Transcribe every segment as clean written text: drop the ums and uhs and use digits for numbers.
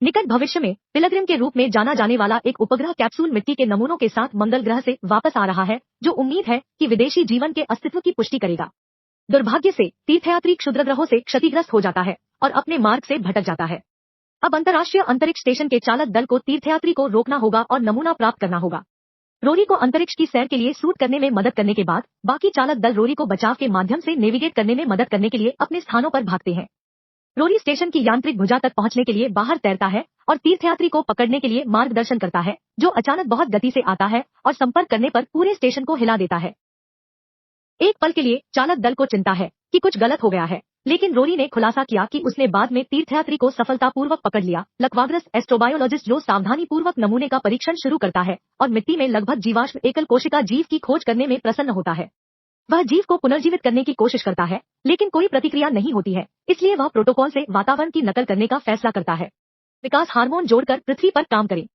निकट भविष्य में पिलग्रिम के रूप में जाना जाने वाला एक उपग्रह कैप्सूल मिट्टी के नमूनों के साथ मंगल ग्रह से वापस आ रहा है, जो उम्मीद है कि विदेशी जीवन के अस्तित्व की पुष्टि करेगा। दुर्भाग्य से तीर्थयात्री क्षुद्रग्रहों से क्षतिग्रस्त हो जाता है और अपने मार्ग से भटक जाता है। अब अंतर्राष्ट्रीय अंतरिक्ष स्टेशन के चालक दल को तीर्थयात्री को रोकना होगा और नमूना प्राप्त करना होगा। रोरी को अंतरिक्ष की सैर के लिए सूट करने में मदद करने के बाद बाकी चालक दल रोरी को बचाव के माध्यम से नेविगेट करने में मदद करने के लिए अपने स्थानों पर भागते हैं। रोरी स्टेशन की यांत्रिक भुजा तक पहुंचने के लिए बाहर तैरता है और तीर्थयात्री को पकड़ने के लिए मार्गदर्शन करता है, जो अचानक बहुत गति से आता है और संपर्क करने पर पूरे स्टेशन को हिला देता है। एक पल के लिए चालक दल को चिंता है कि कुछ गलत हो गया है, लेकिन रोरी ने खुलासा किया कि उसने बाद में तीर्थयात्री को सफलतापूर्वक पकड़ लिया। लक्वाग्रस एस्ट्रोबायोलॉजिस्ट जो सावधानी पूर्वक नमूने का परीक्षण शुरू करता है और मिट्टी में लगभग जीवाश्म एकल कोशिका जीव की खोज करने में प्रसन्न होता है। वह जीव को पुनर्जीवित करने की कोशिश करता है, लेकिन कोई प्रतिक्रिया नहीं होती है, इसलिए वह प्रोटोकॉल से वातावरण की नकल करने का फैसला करता है। विकास हार्मोन जोड़कर पृथ्वी पर काम करें।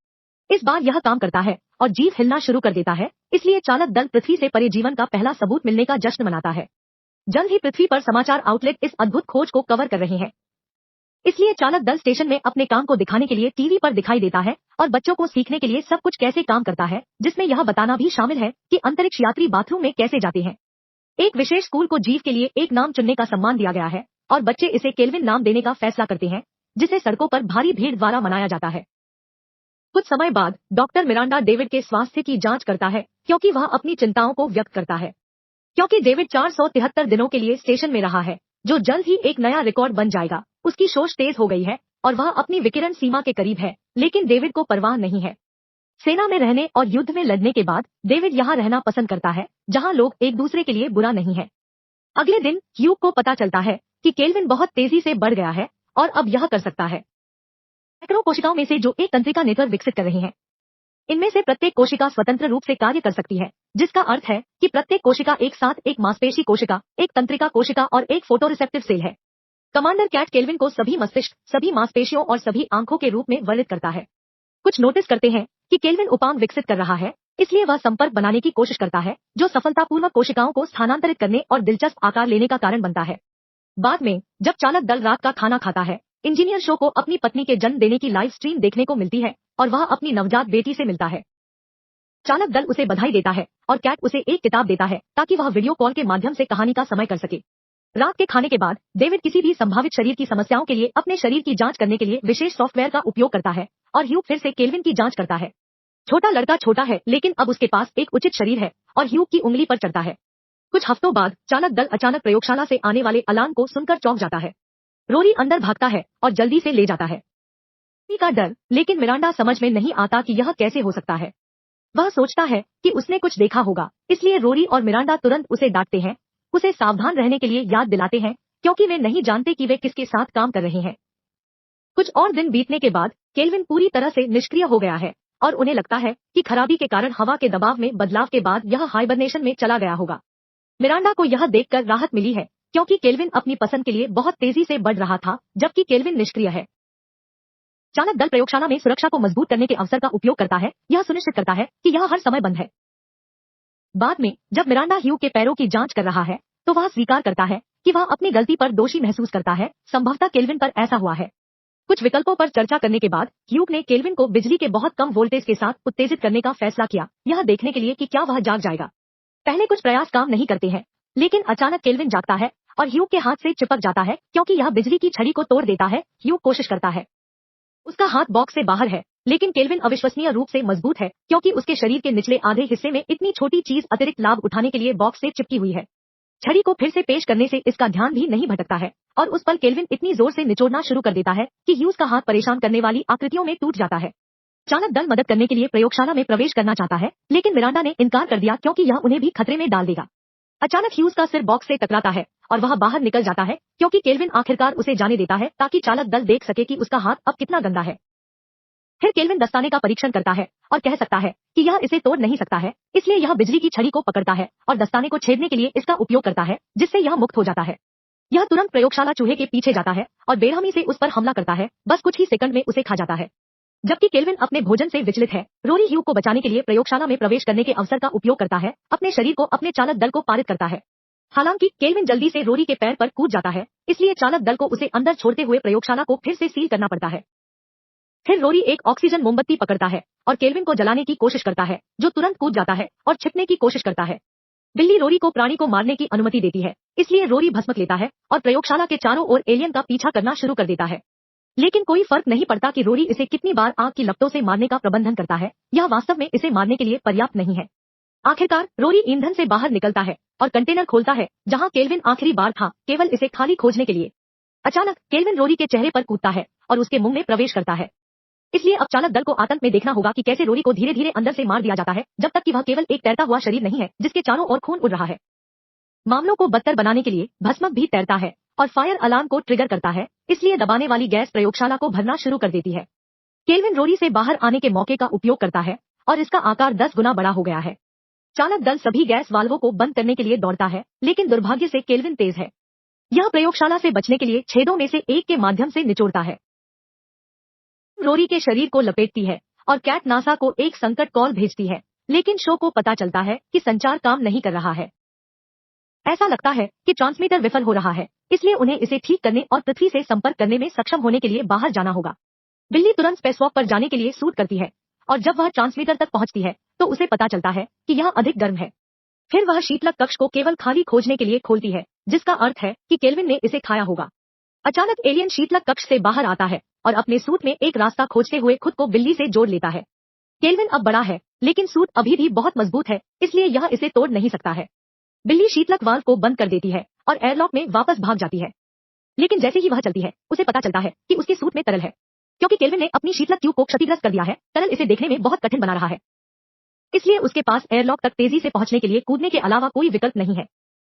इस बार यह काम करता है और जीव हिलना शुरू कर देता है, इसलिए चालक दल पृथ्वी से परे जीवन का पहला सबूत मिलने का जश्न मनाता है। जल्द ही पृथ्वी पर समाचार आउटलेट इस अद्भुत खोज को कवर कर रहे हैं, इसलिए चालक दल स्टेशन में अपने काम को दिखाने के लिए टीवी पर दिखाई देता है और बच्चों को सीखने के लिए सब कुछ कैसे काम करता है, जिसमें यह बताना भी शामिल है कि अंतरिक्ष यात्री बाथरूम में कैसे जाते हैं। एक विशेष स्कूल को जीव के लिए एक नाम चुनने का सम्मान दिया गया है और बच्चे इसे केल्विन नाम देने का फैसला करते हैं, जिसे सड़कों पर भारी भीड़ द्वारा मनाया जाता है। कुछ समय बाद डॉक्टर मिरांडा डेविड के स्वास्थ्य की जांच करता है, क्योंकि वह अपनी चिंताओं को व्यक्त करता है। क्योंकि डेविड 473 दिनों के लिए स्टेशन में रहा है, जो जल्द ही एक नया रिकॉर्ड बन जाएगा। उसकी सोच तेज हो गई है और वह अपनी विकिरण सीमा के करीब है, लेकिन डेविड को परवाह नहीं है। सेना में रहने और युद्ध में लड़ने के बाद डेविड यहाँ रहना पसंद करता है, जहाँ लोग एक दूसरे के लिए बुरा नहीं है। अगले दिन ह्यूग को पता चलता है कि केल्विन बहुत तेजी से बढ़ गया है और अब यह कर सकता है सैकड़ों कोशिकाओं में से जो एक तंत्रिका नेटवर्क विकसित कर रही हैं। इनमें से प्रत्येक कोशिका स्वतंत्र रूप से कार्य कर सकती है, जिसका अर्थ है कि प्रत्येक कोशिका एक साथ एक मांसपेशी कोशिका, एक तंत्रिका कोशिका और एक फोटोरिसेप्टिव सेल है। कमांडर कैट केल्विन को सभी मस्तिष्क, सभी मांसपेशियों और सभी आंखों के रूप में वर्णित करता है। कुछ नोटिस करते हैं कि केल्विन उपांग विकसित कर रहा है, इसलिए वह संपर्क बनाने की कोशिश करता है, जो सफलतापूर्वक कोशिकाओं को स्थानांतरित करने और दिलचस्प आकार लेने का कारण बनता है। बाद में जब चालक दल रात का खाना खाता है, इंजीनियर शो को अपनी पत्नी के जन्म देने की लाइव स्ट्रीम देखने को मिलती है और वह अपनी नवजात बेटी से मिलता है। चालक दल उसे बधाई देता है और कैट उसे एक किताब देता है ताकि वह वीडियो कॉल के माध्यम से कहानी का समय कर सके। रात के खाने के बाद डेविड किसी भी संभावित शरीर की समस्याओं के लिए अपने शरीर की जांच करने के लिए विशेष सॉफ्टवेयर का उपयोग करता है और ह्यूग फिर से केल्विन की जांच करता है। छोटा लड़का छोटा है, लेकिन अब उसके पास एक उचित शरीर है और ह्यूग की उंगली पर चढ़ता है। कुछ हफ्तों बाद चालक दल अचानक प्रयोगशाला से आने वाले अलार्म को सुनकर चौंक जाता है। रोरी अंदर भागता है और जल्दी से ले जाता है। का डर, लेकिन मिरांडा समझ में नहीं आता कि यह कैसे हो सकता है। वह सोचता है कि उसने कुछ देखा होगा, इसलिए रोरी और मिरांडा तुरंत उसे डांटते हैं, उसे सावधान रहने के लिए याद दिलाते हैं, क्योंकि वे नहीं जानते कि वे किसके साथ काम कर रहे हैं। कुछ और दिन बीतने के बाद केल्विन पूरी तरह से निष्क्रिय हो गया है और उन्हें लगता है कि खराबी के कारण हवा के दबाव में बदलाव के बाद यह हाइबरनेशन में चला गया होगा। मिरांडा को यह देखकर राहत मिली है, क्योंकि केल्विन अपनी पसंद के लिए बहुत तेजी से बढ़ रहा था, जबकि केल्विन निष्क्रिय है। चालक दल प्रयोगशाला में सुरक्षा को मजबूत करने के अवसर का उपयोग करता है, यह सुनिश्चित करता है कि यह हर समय बंद है। बाद में जब मिरांडा ह्यूग के पैरों की जांच कर रहा है, तो वह स्वीकार करता है कि वह अपनी गलती पर दोषी महसूस करता है, संभवतः केल्विन पर ऐसा हुआ है। कुछ विकल्पों पर चर्चा करने के बाद ह्यूग ने केल्विन को बिजली के बहुत कम वोल्टेज के साथ उत्तेजित करने का फैसला किया, यह देखने के लिए कि क्या वह जाग जाएगा। पहले कुछ प्रयास काम नहीं करते हैं, लेकिन अचानक केल्विन जागता है और ह्यूग के हाथ से चिपक जाता है, क्योंकि यह बिजली की छड़ी को तोड़ देता है। ह्यूग कोशिश करता है, उसका हाथ बॉक्स से बाहर है, लेकिन केल्विन अविश्वसनीय रूप से मजबूत है, क्योंकि उसके शरीर के निचले आधे हिस्से में इतनी छोटी चीज अतिरिक्त लाभ उठाने के लिए बॉक्स से चिपकी हुई है। छड़ी को फिर से पेश करने से इसका ध्यान भी नहीं भटकता है और उस पर केल्विन इतनी जोर से निचोड़ना शुरू कर देता है कि ह्यूज का हाथ परेशान करने वाली आकृतियों में टूट जाता है। चालक दल मदद करने के लिए प्रयोगशाला में प्रवेश करना चाहता है, लेकिन मिरांडा ने इनकार कर दिया, क्योंकि यह उन्हें भी खतरे में डाल देगा। अचानक ह्यूज का सिर बॉक्स से टकराता है और वह बाहर निकल जाता है, क्योंकि केल्विन आखिरकार उसे जाने देता है ताकि चालक दल देख सके कि उसका हाथ अब कितना गंदा है। फिर केल्विन दस्ताने का परीक्षण करता है और कह सकता है कि यह इसे तोड़ नहीं सकता है, इसलिए यह बिजली की छड़ी को पकड़ता है और दस्ताने को छेदने के लिए इसका उपयोग करता है, जिससे यह मुक्त हो जाता है। यह तुरंत प्रयोगशाला चूहे के पीछे जाता है और बेरहमी से उस पर हमला करता है, बस कुछ ही सेकंड में उसे खा जाता है। जबकि केल्विन अपने भोजन से विचलित है, रोरी ह्यूग को बचाने के लिए प्रयोगशाला में प्रवेश करने के अवसर का उपयोग करता है, अपने शरीर को अपने चालक दल को पारित करता है। हालांकि केल्विन जल्दी से रोरी के पैर पर कूद जाता है, इसलिए चालक दल को उसे अंदर छोड़ते हुए प्रयोगशाला को फिर से सील करना पड़ता है। फिर रोरी एक ऑक्सीजन मोमबत्ती पकड़ता है और केल्विन को जलाने की कोशिश करता है, जो तुरंत कूद जाता है और छिपने की कोशिश करता है। बिल्ली रोरी को प्राणी को मारने की अनुमति देती है, इसलिए रोरी भस्मक लेता है और प्रयोगशाला के चारों ओर एलियन का पीछा करना शुरू कर देता है। लेकिन कोई फर्क नहीं पड़ता कि रोरी इसे कितनी बार आग की लपटों से मारने का प्रबंधन करता है, यह वास्तव में इसे मारने के लिए पर्याप्त नहीं है। आखिरकार रोरी ईंधन से बाहर निकलता है और कंटेनर खोलता है जहां केल्विन आखिरी बार था, केवल इसे खाली खोजने के लिए। अचानक केल्विन रोरी के चेहरे पर कूदता है और उसके मुंह में प्रवेश करता है। इसलिए अब चालक दल को आतंक में देखना होगा कि कैसे रोरी को धीरे धीरे अंदर से मार दिया जाता है, जब तक कि वह केवल एक तैरता हुआ शरीर नहीं है जिसके चारों ओर खून उड़ रहा है। मामलों को बदतर बनाने के लिए भस्मक भी तैरता है और फायर अलार्म को ट्रिगर करता है, इसलिए दबाने वाली गैस प्रयोगशाला को भरना शुरू कर देती है। केल्विन रोरी से बाहर आने के मौके का उपयोग करता है और इसका आकार 10 गुना बड़ा हो गया है। चालक दल सभी गैस वाल्वों को बंद करने के लिए दौड़ता है, लेकिन दुर्भाग्य से केल्विन तेज है। यह प्रयोगशाला से बचने के लिए छेदों में से एक के माध्यम से निचोड़ता है। रोरी के शरीर को लपेटती है और कैट नासा को एक संकट कॉल भेजती है, लेकिन शो को पता चलता है कि संचार काम नहीं कर रहा है। ऐसा लगता है कि ट्रांसमीटर विफल हो रहा है, इसलिए उन्हें इसे ठीक करने और पृथ्वी से संपर्क करने में सक्षम होने के लिए बाहर जाना होगा। बिल्ली तुरंत स्पेसवॉक पर जाने के लिए सूट करती है और जब वह ट्रांसमीटर तक पहुंचती है तो उसे पता चलता है कि यह अधिक गर्म है। फिर वह शीतलक कक्ष को केवल खाली खोजने के लिए खोलती है, जिसका अर्थ है कि केल्विन ने इसे खाया होगा। अचानक एलियन शीतलक कक्ष से बाहर आता है और अपने सूट में एक रास्ता खोजते हुए खुद को बिल्ली से जोड़ लेता है। केल्विन अब बड़ा है, लेकिन सूट अभी भी बहुत मजबूत है, इसलिए यह इसे तोड़ नहीं सकता है। बिल्ली शीतलक वाल्व को बंद कर देती है और एयरलॉक में वापस भाग जाती है। लेकिन जैसे ही वह चलती है, उसे पता चलता है कि उसके सूट में तरल है। क्योंकि केल्विन ने अपनी शीतलक ट्यूब को क्षतिग्रस्त कर दिया है, तरल इसे देखने में बहुत कठिन बना रहा है। इसलिए उसके पास एयरलॉक तक तेजी से पहुंचने के लिए कूदने के अलावा कोई विकल्प नहीं है।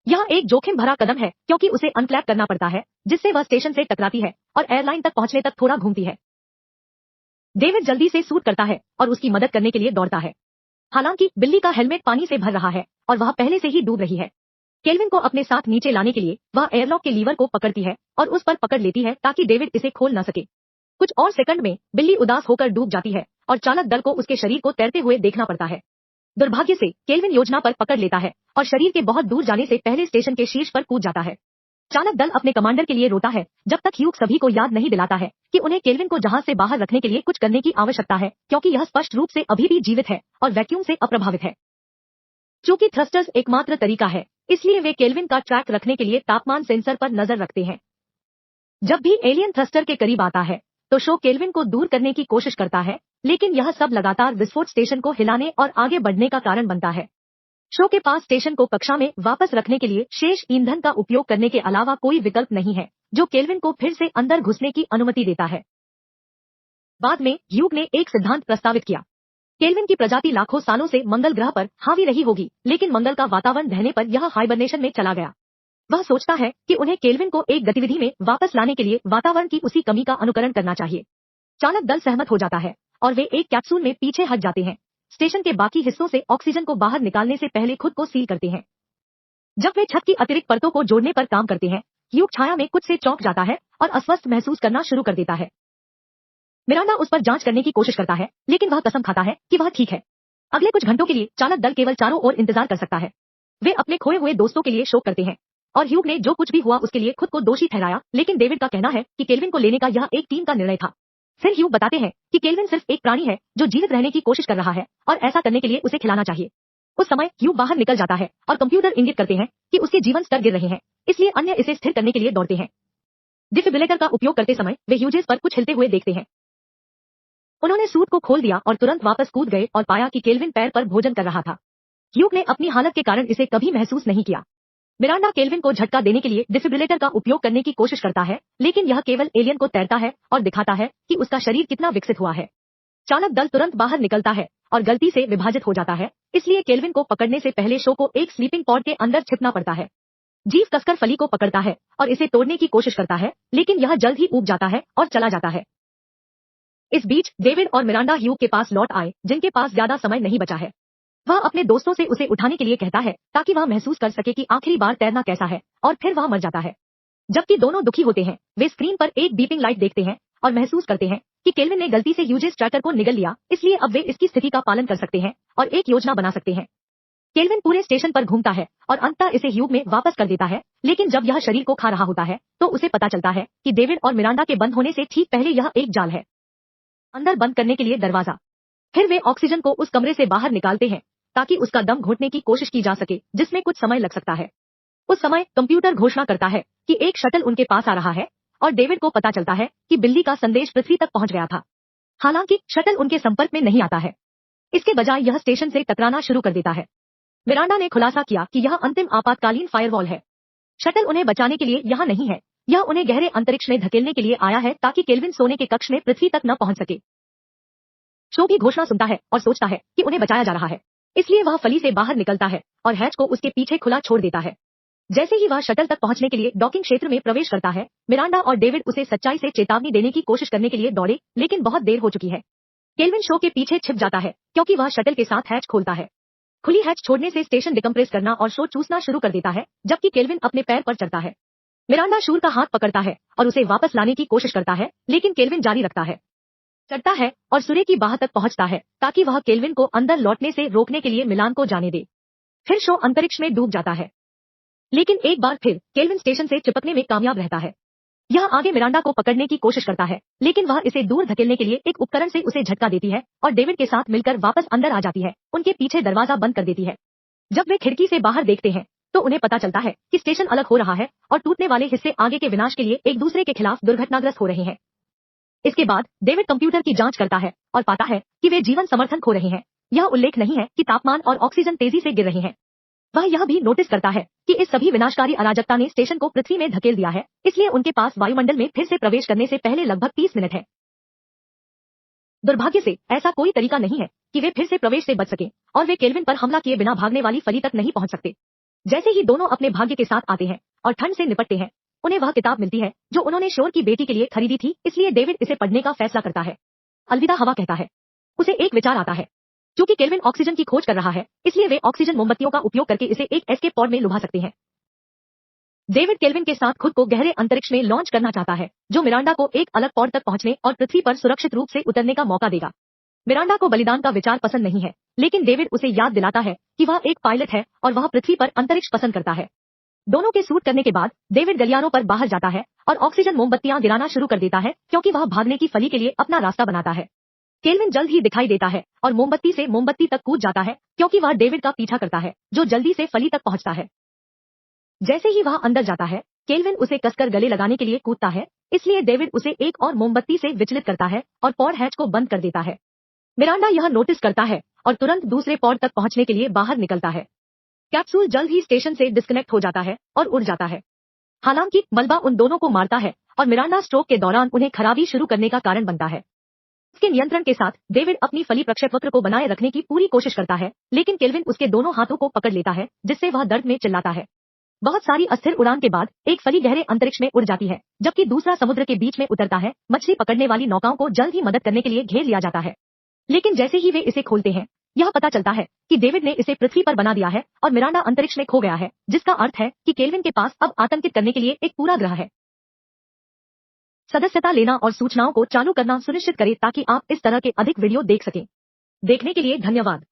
यह एक जोखिम भरा कदम है क्योंकि उसे अनक्लैप करना पड़ता है, जिससे वह स्टेशन से टकराती है और एयरलाइन तक पहुंचने तक थोड़ा घूमती है। डेविड जल्दी से सूट करता है और उसकी मदद करने के लिए दौड़ता है। हालांकि बिल्ली का हेलमेट पानी से भर रहा है और वह पहले से ही डूब रही है। केल्विन को अपने साथ नीचे लाने के लिए वह एयरलॉक के लीवर को पकड़ती है और उस पर पकड़ लेती है ताकि डेविड इसे खोल न सके। कुछ और सेकंड में बिल्ली उदास होकर डूब जाती है और चालक दल को उसके शरीर को तैरते हुए देखना पड़ता है। दुर्भाग्य से केल्विन योजना पर पकड़ लेता है और शरीर के बहुत दूर जाने से पहले स्टेशन के शीर्ष पर कूद जाता है। चालक दल अपने कमांडर के लिए रोता है जब तक ह्यूग सभी को याद नहीं दिलाता है कि उन्हें केल्विन को जहाज से बाहर रखने के लिए कुछ करने की आवश्यकता है, क्योंकि यह स्पष्ट रूप से अभी भी जीवित है और वैक्यूम से अप्रभावित है। चूंकि थ्रस्टर्स एकमात्र तरीका है, इसलिए वे केल्विन का ट्रैक रखने के लिए तापमान सेंसर पर नजर रखते हैं। जब भी एलियन थ्रस्टर के करीब आता है तो शो केल्विन को दूर करने की कोशिश करता है, लेकिन यह सब लगातार विस्फोट स्टेशन को हिलाने और आगे बढ़ने का कारण बनता है। शो के पास स्टेशन को कक्षा में वापस रखने के लिए शेष ईंधन का उपयोग करने के अलावा कोई विकल्प नहीं है, जो केल्विन को फिर से अंदर घुसने की अनुमति देता है। बाद में ह्यूग ने एक सिद्धांत प्रस्तावित किया। केल्विन की प्रजाति लाखों सालों से मंगल ग्रह पर हावी रही होगी, लेकिन मंगल का वातावरण ढहने पर यह हाइबरनेशन में चला गया। वह सोचता है कि उन्हें केल्विन को एक गतिविधि में वापस लाने के लिए वातावरण की उसी कमी का अनुकरण करना चाहिए। चालक दल सहमत हो जाता है और वे एक कैप्सूल में पीछे हट जाते हैं। स्टेशन के बाकी हिस्सों से ऑक्सीजन को बाहर निकालने से पहले खुद को सील करते हैं। जब वे छत की अतिरिक्त परतों को जोड़ने पर काम करते हैं, ह्यूग छाया में कुछ से चौंक जाता है और अस्वस्थ महसूस करना शुरू कर देता है। मिरांडा उस पर जांच करने की कोशिश करता है, लेकिन वह कसम खाता है कि वह ठीक है। अगले कुछ घंटों के लिए चालक दल केवल चारों ओर इंतजार कर सकता है। वे अपने खोए हुए दोस्तों के लिए शोक करते हैं और ह्यूग ने जो कुछ भी हुआ उसके लिए खुद को दोषी ठहराया, लेकिन डेविड का कहना है कि केल्विन को लेने का यह एक टीम का निर्णय था। फिर ह्यूग बताते हैं कि केल्विन सिर्फ एक प्राणी है जो जीवित रहने की कोशिश कर रहा है और ऐसा करने के लिए उसे खिलाना चाहिए। उस समय ह्यूग बाहर निकल जाता है और कंप्यूटर इंगित करते हैं कि उसके जीवन स्तर गिर रहे हैं, इसलिए अन्य इसे स्थिर करने के लिए दौड़ते हैं। डिफिब्रिलेटर का उपयोग करते समय वे ह्यूजेस पर कुछ हिलते हुए देखते हैं। उन्होंने सूट को खोल दिया और तुरंत वापस कूद गए और पाया कि केल्विन पैर पर भोजन कर रहा था। ह्यूग ने अपनी हालत के कारण इसे कभी महसूस नहीं किया। मिरांडा केल्विन को झटका देने के लिए डिफिब्रिलेटर का उपयोग करने की कोशिश करता है, लेकिन यह केवल एलियन को तैरता है और दिखाता है कि उसका शरीर कितना विकसित हुआ है। चालक दल तुरंत बाहर निकलता है और गलती से विभाजित हो जाता है, इसलिए केल्विन को पकड़ने से पहले शो को एक स्लीपिंग पॉड के अंदर छिपना पड़ता है। जीव कसकर फली को पकड़ता है और इसे तोड़ने की कोशिश करता है, लेकिन यह जल्द ही ऊब जाता है और चला जाता है। इस बीच डेविड और मिरांडा ह्यूग के पास लौट आए, जिनके पास ज्यादा समय नहीं बचा है। वह अपने दोस्तों से उसे उठाने के लिए कहता है ताकि वह महसूस कर सके कि आखिरी बार तैरना कैसा है, और फिर वह मर जाता है। जबकि दोनों दुखी होते हैं, वे स्क्रीन पर एक बीपिंग लाइट देखते हैं और महसूस करते हैं कि केल्विन ने गलती से ह्यूजेस ट्रैकर को निगल लिया, इसलिए अब वे इसकी स्थिति का पालन कर सकते हैं और एक योजना बना सकते हैं। केल्विन पूरे स्टेशन पर घूमता है और अंततः इसे ह्यूग में वापस कर देता है, लेकिन जब यह शरीर को खा रहा होता है तो उसे पता चलता है कि डेविड और मिरांडा के बंद होने से ठीक पहले यह एक जाल है। अंदर बंद करने के लिए दरवाजा। फिर वे ऑक्सीजन को उस कमरे से बाहर निकालते हैं ताकि उसका दम घोटने की कोशिश की जा सके, जिसमें कुछ समय लग सकता है। उस समय कंप्यूटर घोषणा करता है कि एक शटल उनके पास आ रहा है और डेविड को पता चलता है कि बिल्ली का संदेश पृथ्वी तक पहुंच गया था। हालांकि शटल उनके संपर्क में नहीं आता है। इसके बजाय यह स्टेशन से टकराना शुरू कर देता है। मिरांडा ने खुलासा किया कि यह अंतिम आपातकालीन फायरवॉल है। शटल उन्हें बचाने के लिए यहाँ नहीं है, यह उन्हें गहरे अंतरिक्ष में धकेलने के लिए आया है ताकि केल्विन सोने के कक्ष में पृथ्वी तक न पहुंच सके। शो की घोषणा सुनता है और सोचता है कि उन्हें बचाया जा रहा है, इसलिए वह फली से बाहर निकलता है और हैच को उसके पीछे खुला छोड़ देता है। जैसे ही वह शटल तक पहुंचने के लिए डॉकिंग क्षेत्र में प्रवेश करता है, मिरांडा और डेविड उसे सच्चाई से चेतावनी देने की कोशिश करने के लिए दौड़े, लेकिन बहुत देर हो चुकी है। केल्विन शो के पीछे छिप जाता है क्योंकि वह शटल के साथ हैच खोलता है। खुली हैच छोड़ने से स्टेशन डिकम्प्रेस करना और शो चूसना शुरू कर देता है, जबकि केल्विन अपने पैर पर चढ़ता है। मिरांडा शूर का हाथ पकड़ता है और उसे वापस लाने की कोशिश करता है, लेकिन केल्विन जारी रखता है। चढ़ता है और सूर्य की बाह तक पहुंचता है ताकि वह केल्विन को अंदर लौटने से रोकने के लिए मिलान को जाने दे। फिर शो अंतरिक्ष में डूब जाता है, लेकिन एक बार फिर केल्विन स्टेशन से चिपकने में कामयाब रहता है। यह आगे मिरांडा को पकड़ने की कोशिश करता है, लेकिन वह इसे दूर धकेलने के लिए एक उपकरण से उसे झटका देती है और डेविड के साथ मिलकर वापस अंदर आ जाती है, उनके पीछे दरवाजा बंद कर देती है। जब वे खिड़की से बाहर देखते हैं तो उन्हें पता चलता है कि स्टेशन अलग हो रहा है और टूटने वाले हिस्से आगे के विनाश के लिए एक दूसरे के खिलाफ दुर्घटनाग्रस्त हो रहे हैं। इसके बाद डेविड कंप्यूटर की जांच करता है और पाता है कि वे जीवन समर्थन खो रहे हैं। यह उल्लेख नहीं है कि तापमान और ऑक्सीजन तेजी से गिर रहे हैं। वह यह भी नोटिस करता है कि इस सभी विनाशकारी अराजकता ने स्टेशन को पृथ्वी में धकेल दिया है, इसलिए उनके पास वायुमंडल में फिर से प्रवेश करने से पहले लगभग 30 मिनट है। दुर्भाग्य से ऐसा कोई तरीका नहीं है कि वे फिर से प्रवेश से बच सकें और वे केल्विन पर हमला किए बिना भागने वाली फली तक नहीं पहुंच सकते। जैसे ही दोनों अपने भाग्य के साथ आते हैं और ठंड से निपटते हैं, उन्हें वह किताब मिलती है जो उन्होंने शोर की बेटी के लिए खरीदी थी, इसलिए डेविड इसे पढ़ने का फैसला करता है। अलविदा हवा कहता है। उसे एक विचार आता है, क्योंकि केल्विन ऑक्सीजन की खोज कर रहा है, इसलिए वे ऑक्सीजन मोमबत्तियों का उपयोग करके इसे एक एस्केप पॉड में लुभा सकते हैं। डेविड केल्विन के साथ खुद को गहरे अंतरिक्ष में लॉन्च करना चाहता है, जो मिरांडा को एक अलग पॉड तक पहुंचने और पृथ्वी पर सुरक्षित रूप से उतरने का मौका देगा। मिरांडा को बलिदान का विचार पसंद नहीं है, लेकिन डेविड उसे याद दिलाता है कि वह एक पायलट है और वह पृथ्वी पर अंतरिक्ष पसंद करता है। दोनों के सूट करने के बाद डेविड गलियारों पर बाहर जाता है और ऑक्सीजन मोमबत्तियां गिराना शुरू कर देता है, क्योंकि वह भागने की फली के लिए अपना रास्ता बनाता है। केल्विन जल्द ही दिखाई देता है और मोमबत्ती से मोमबत्ती तक कूद जाता है, क्योंकि वह डेविड का पीछा करता है, जो जल्दी से फली तक पहुंचता है। जैसे ही वह अंदर जाता है, केल्विन उसे कसकर गले लगाने के लिए कूदता है, इसलिए डेविड उसे एक और मोमबत्ती से विचलित करता है और पॉड हैच को बंद कर देता है। मिरांडा यह नोटिस करता है और तुरंत दूसरे पॉड तक पहुंचने के लिए बाहर निकलता है। कैप्सूल जल्द ही स्टेशन से डिस्कनेक्ट हो जाता है और उड़ जाता है। हालांकि मलबा उन दोनों को मारता है और मिरांडा स्ट्रोक के दौरान उन्हें खराबी शुरू करने का कारण बनता है। इसके नियंत्रण के साथ डेविड अपनी फली प्रक्षेपवक्र को बनाए रखने की पूरी कोशिश करता है, लेकिन केल्विन उसके दोनों हाथों को पकड़ लेता है, जिससे वह दर्द में चिल्लाता है। बहुत सारी अस्थिर उड़ान के बाद एक फली गहरे अंतरिक्ष में उड़ जाती है, जबकि दूसरा समुद्र के बीच में उतरता है। मछली पकड़ने वाली नौकाओं को जल्द ही मदद करने के लिए घेर लिया जाता है, लेकिन जैसे ही वे इसे खोलते हैं, यह पता चलता है कि डेविड ने इसे पृथ्वी पर बना दिया है और मिरांडा अंतरिक्ष में खो गया है, जिसका अर्थ है कि केल्विन के पास अब आतंकित करने के लिए एक पूरा ग्रह है। सदस्यता लेना और सूचनाओं को चालू करना सुनिश्चित करें ताकि आप इस तरह के अधिक वीडियो देख सकें। देखने के लिए धन्यवाद।